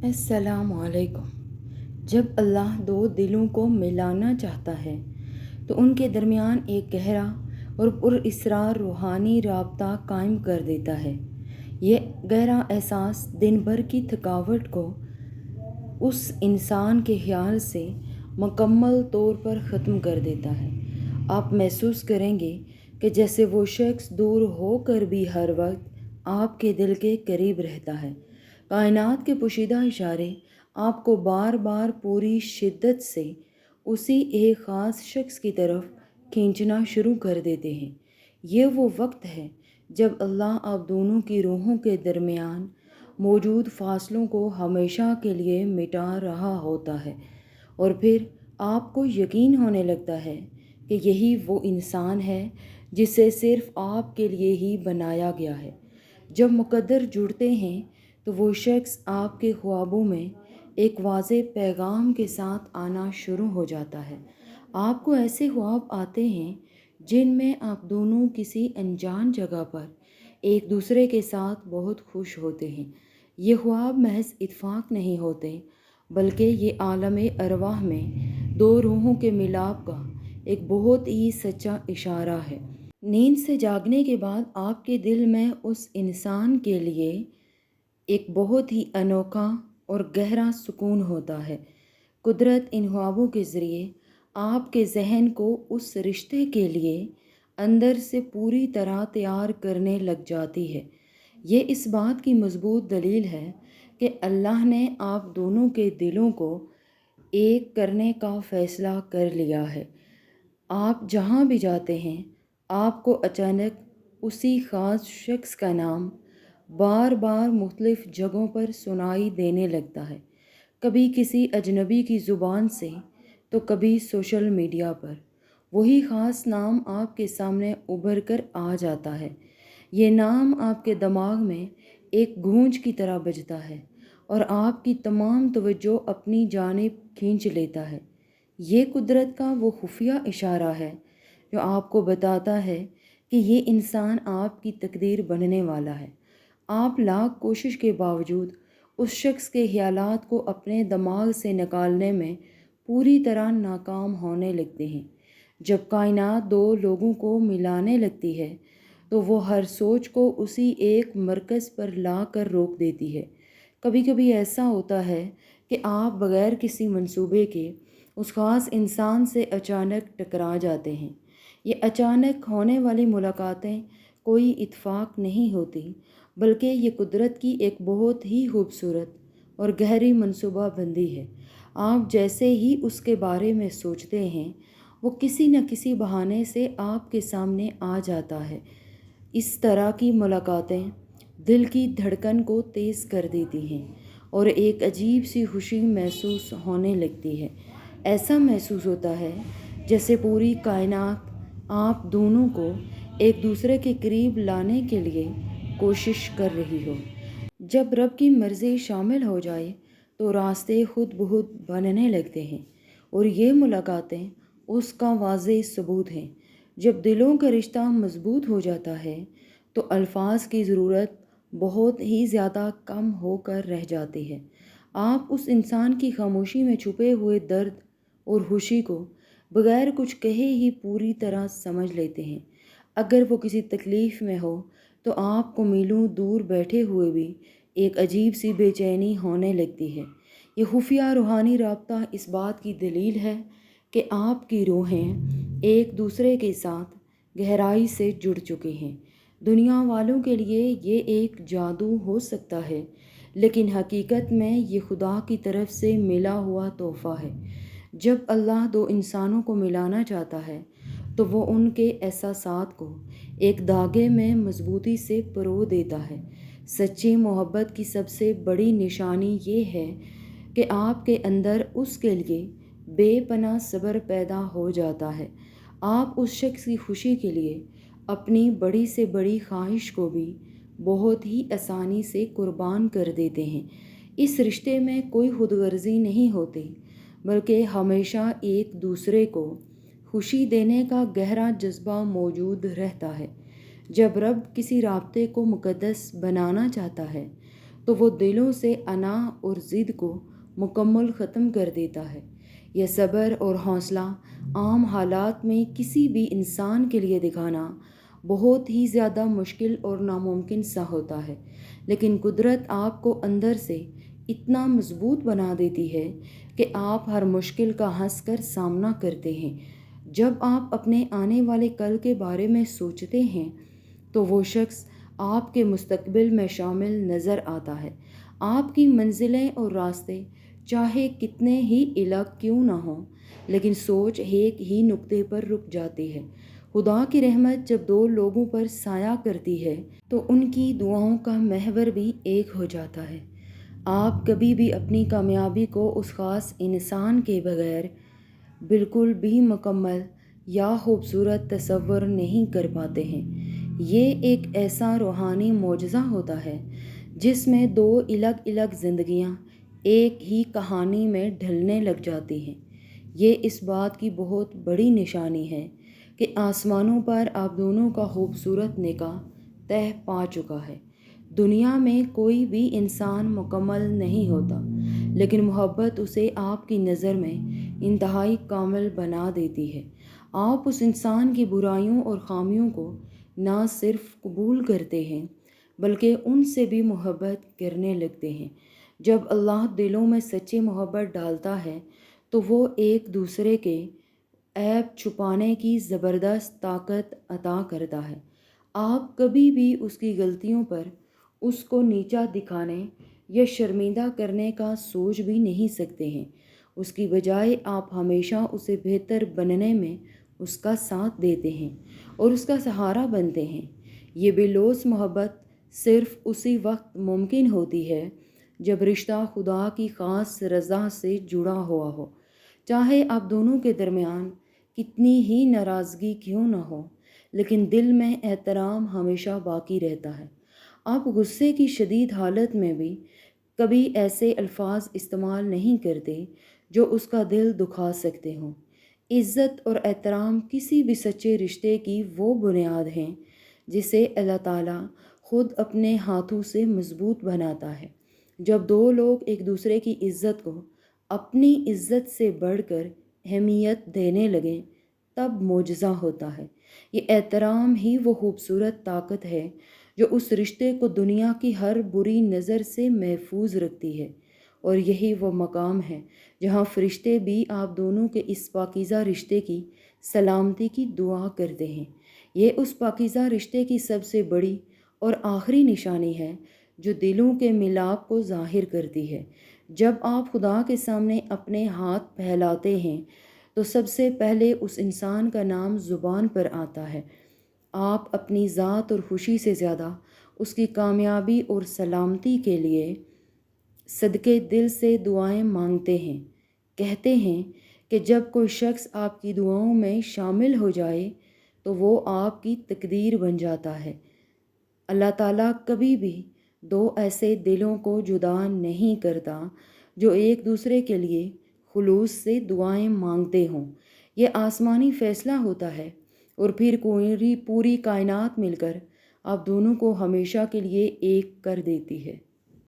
السلام علیکم۔ جب اللہ دو دلوں کو ملانا چاہتا ہے تو ان کے درمیان ایک گہرا اور پر اسرار روحانی رابطہ قائم کر دیتا ہے۔ یہ گہرا احساس دن بھر کی تھکاوٹ کو اس انسان کے خیال سے مکمل طور پر ختم کر دیتا ہے۔ آپ محسوس کریں گے کہ جیسے وہ شخص دور ہو کر بھی ہر وقت آپ کے دل کے قریب رہتا ہے۔ کائنات کے پوشیدہ اشارے آپ کو بار بار پوری شدت سے اسی ایک خاص شخص کی طرف کھینچنا شروع کر دیتے ہیں۔ یہ وہ وقت ہے جب اللہ آپ دونوں کی روحوں کے درمیان موجود فاصلوں کو ہمیشہ کے لیے مٹا رہا ہوتا ہے، اور پھر آپ کو یقین ہونے لگتا ہے کہ یہی وہ انسان ہے جسے صرف آپ کے لیے ہی بنایا گیا ہے۔ جب مقدر جڑتے ہیں تو وہ شخص آپ کے خوابوں میں ایک واضح پیغام کے ساتھ آنا شروع ہو جاتا ہے۔ آپ کو ایسے خواب آتے ہیں جن میں آپ دونوں کسی انجان جگہ پر ایک دوسرے کے ساتھ بہت خوش ہوتے ہیں۔ یہ خواب محض اتفاق نہیں ہوتے، بلکہ یہ عالم ارواح میں دو روحوں کے ملاپ کا ایک بہت ہی سچا اشارہ ہے۔ نیند سے جاگنے کے بعد آپ کے دل میں اس انسان کے لیے ایک بہت ہی انوکھا اور گہرا سکون ہوتا ہے۔ قدرت ان خوابوں کے ذریعے آپ کے ذہن کو اس رشتے کے لیے اندر سے پوری طرح تیار کرنے لگ جاتی ہے۔ یہ اس بات کی مضبوط دلیل ہے کہ اللہ نے آپ دونوں کے دلوں کو ایک کرنے کا فیصلہ کر لیا ہے۔ آپ جہاں بھی جاتے ہیں، آپ کو اچانک اسی خاص شخص کا نام بار بار مختلف جگہوں پر سنائی دینے لگتا ہے، کبھی کسی اجنبی کی زبان سے تو کبھی سوشل میڈیا پر۔ وہی خاص نام آپ کے سامنے ابھر کر آ جاتا ہے۔ یہ نام آپ کے دماغ میں ایک گونج کی طرح بجتا ہے اور آپ کی تمام توجہ اپنی جانب کھینچ لیتا ہے۔ یہ قدرت کا وہ خفیہ اشارہ ہے جو آپ کو بتاتا ہے کہ یہ انسان آپ کی تقدیر بننے والا ہے۔ آپ لاکھ کوشش کے باوجود اس شخص کے خیالات کو اپنے دماغ سے نکالنے میں پوری طرح ناکام ہونے لگتے ہیں۔ جب کائنات دو لوگوں کو ملانے لگتی ہے تو وہ ہر سوچ کو اسی ایک مرکز پر لا کر روک دیتی ہے۔ کبھی کبھی ایسا ہوتا ہے کہ آپ بغیر کسی منصوبے کے اس خاص انسان سے اچانک ٹکرا جاتے ہیں۔ یہ اچانک ہونے والی ملاقاتیں کوئی اتفاق نہیں ہوتی، بلکہ یہ قدرت کی ایک بہت ہی خوبصورت اور گہری منصوبہ بندی ہے۔ آپ جیسے ہی اس کے بارے میں سوچتے ہیں، وہ کسی نہ کسی بہانے سے آپ کے سامنے آ جاتا ہے۔ اس طرح کی ملاقاتیں دل کی دھڑکن کو تیز کر دیتی ہیں اور ایک عجیب سی خوشی محسوس ہونے لگتی ہے۔ ایسا محسوس ہوتا ہے جیسے پوری کائنات آپ دونوں کو ایک دوسرے کے قریب لانے کے لیے کوشش کر رہی ہو۔ جب رب کی مرضی شامل ہو جائے تو راستے خود بخود بننے لگتے ہیں، اور یہ ملاقاتیں اس کا واضح ثبوت ہیں۔ جب دلوں کا رشتہ مضبوط ہو جاتا ہے تو الفاظ کی ضرورت بہت ہی زیادہ کم ہو کر رہ جاتی ہے۔ آپ اس انسان کی خاموشی میں چھپے ہوئے درد اور خوشی کو بغیر کچھ کہے ہی پوری طرح سمجھ لیتے ہیں۔ اگر وہ کسی تکلیف میں ہو تو آپ کو میلوں دور بیٹھے ہوئے بھی ایک عجیب سی بے چینی ہونے لگتی ہے۔ یہ خفیہ روحانی رابطہ اس بات کی دلیل ہے کہ آپ کی روحیں ایک دوسرے کے ساتھ گہرائی سے جڑ چکی ہیں۔ دنیا والوں کے لیے یہ ایک جادو ہو سکتا ہے، لیکن حقیقت میں یہ خدا کی طرف سے ملا ہوا تحفہ ہے۔ جب اللہ دو انسانوں کو ملانا چاہتا ہے تو وہ ان کے احساسات کو ایک دھاگے میں مضبوطی سے پرو دیتا ہے۔ سچی محبت کی سب سے بڑی نشانی یہ ہے کہ آپ کے اندر اس کے لیے بے پناہ صبر پیدا ہو جاتا ہے۔ آپ اس شخص کی خوشی کے لیے اپنی بڑی سے بڑی خواہش کو بھی بہت ہی آسانی سے قربان کر دیتے ہیں۔ اس رشتے میں کوئی خود غرضی نہیں ہوتی، بلکہ ہمیشہ ایک دوسرے کو خوشی دینے کا گہرا جذبہ موجود رہتا ہے۔ جب رب کسی رابطے کو مقدس بنانا چاہتا ہے تو وہ دلوں سے انا اور ضد کو مکمل ختم کر دیتا ہے۔ یہ صبر اور حوصلہ عام حالات میں کسی بھی انسان کے لیے دکھانا بہت ہی زیادہ مشکل اور ناممکن سا ہوتا ہے، لیکن قدرت آپ کو اندر سے اتنا مضبوط بنا دیتی ہے کہ آپ ہر مشکل کا ہنس کر سامنا کرتے ہیں۔ جب آپ اپنے آنے والے کل کے بارے میں سوچتے ہیں تو وہ شخص آپ کے مستقبل میں شامل نظر آتا ہے۔ آپ کی منزلیں اور راستے چاہے کتنے ہی الگ کیوں نہ ہوں، لیکن سوچ ایک ہی نقطے پر رک جاتی ہے۔ خدا کی رحمت جب دو لوگوں پر سایہ کرتی ہے تو ان کی دعاؤں کا محور بھی ایک ہو جاتا ہے۔ آپ کبھی بھی اپنی کامیابی کو اس خاص انسان کے بغیر بالکل بھی مکمل یا خوبصورت تصور نہیں کر پاتے ہیں۔ یہ ایک ایسا روحانی معجزہ ہوتا ہے جس میں دو الگ الگ زندگیاں ایک ہی کہانی میں ڈھلنے لگ جاتی ہیں۔ یہ اس بات کی بہت بڑی نشانی ہے کہ آسمانوں پر آپ دونوں کا خوبصورت نکاح طے پا چکا ہے۔ دنیا میں کوئی بھی انسان مکمل نہیں ہوتا، لیکن محبت اسے آپ کی نظر میں انتہائی کامل بنا دیتی ہے۔ آپ اس انسان کی برائیوں اور خامیوں کو نہ صرف قبول کرتے ہیں بلکہ ان سے بھی محبت کرنے لگتے ہیں۔ جب اللہ دلوں میں سچی محبت ڈالتا ہے تو وہ ایک دوسرے کے عیب چھپانے کی زبردست طاقت عطا کرتا ہے۔ آپ کبھی بھی اس کی غلطیوں پر اس کو نیچا دکھانے یا شرمندہ کرنے کا سوچ بھی نہیں سکتے ہیں۔ اس کی بجائے آپ ہمیشہ اسے بہتر بننے میں اس کا ساتھ دیتے ہیں اور اس کا سہارا بنتے ہیں۔ یہ بے لوث محبت صرف اسی وقت ممکن ہوتی ہے جب رشتہ خدا کی خاص رضا سے جڑا ہوا ہو۔ چاہے آپ دونوں کے درمیان کتنی ہی ناراضگی کیوں نہ ہو، لیکن دل میں احترام ہمیشہ باقی رہتا ہے۔ آپ غصے کی شدید حالت میں بھی کبھی ایسے الفاظ استعمال نہیں کرتے جو اس کا دل دکھا سکتے ہوں۔ عزت اور احترام کسی بھی سچے رشتے کی وہ بنیاد ہیں جسے اللہ تعالیٰ خود اپنے ہاتھوں سے مضبوط بناتا ہے۔ جب دو لوگ ایک دوسرے کی عزت کو اپنی عزت سے بڑھ کر اہمیت دینے لگیں تب معجزہ ہوتا ہے۔ یہ احترام ہی وہ خوبصورت طاقت ہے جو اس رشتے کو دنیا کی ہر بری نظر سے محفوظ رکھتی ہے، اور یہی وہ مقام ہے جہاں فرشتے بھی آپ دونوں کے اس پاکیزہ رشتے کی سلامتی کی دعا کرتے ہیں۔ یہ اس پاکیزہ رشتے کی سب سے بڑی اور آخری نشانی ہے جو دلوں کے ملاپ کو ظاہر کرتی ہے۔ جب آپ خدا کے سامنے اپنے ہاتھ پھیلاتے ہیں تو سب سے پہلے اس انسان کا نام زبان پر آتا ہے۔ آپ اپنی ذات اور خوشی سے زیادہ اس کی کامیابی اور سلامتی کے لیے صدقے دل سے دعائیں مانگتے ہیں۔ کہتے ہیں کہ جب کوئی شخص آپ کی دعاؤں میں شامل ہو جائے تو وہ آپ کی تقدیر بن جاتا ہے۔ اللہ تعالیٰ کبھی بھی دو ایسے دلوں کو جدا نہیں کرتا جو ایک دوسرے کے لیے خلوص سے دعائیں مانگتے ہوں۔ یہ آسمانی فیصلہ ہوتا ہے اور پھر پوری کائنات مل کر آپ دونوں کو ہمیشہ کے لیے ایک کر دیتی ہے۔